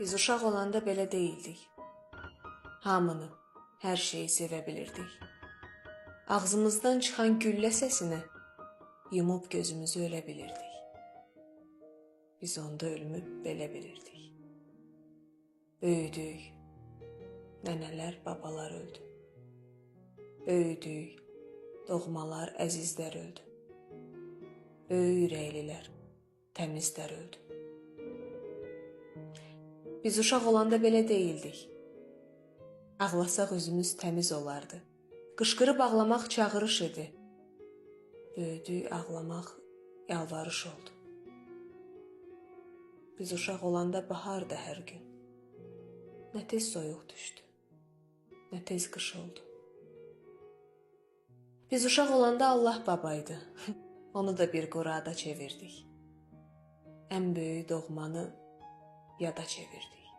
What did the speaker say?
Biz uşaq olanda belə deyildik. Hamını, hər şeyi sevə bilirdik. Ağzımızdan çıxan güllə səsinə yumub gözümüzü ölə bilirdik. Biz onda ölümü belə bilirdik. Böyüdük, nənələr, babalar öldü. Böyüdük, doğmalar, əzizlər öldü. Böyük ürəklilər, təmizlər öldü. Biz uşaq olanda belə deyildik. Ağlasaq özümüz təmiz olardı. Qışqırıb ağlamaq çağırış idi. Böyüdük, ağlamaq yalvarış oldu. Biz uşaq olanda bahardı hər gün. Nə tez soyuq düşdü, nə tez qış oldu. Biz uşaq olanda Allah babaydı. Onu da bir qurada çevirdik. Ən böyük doğmanı yada çevirdik.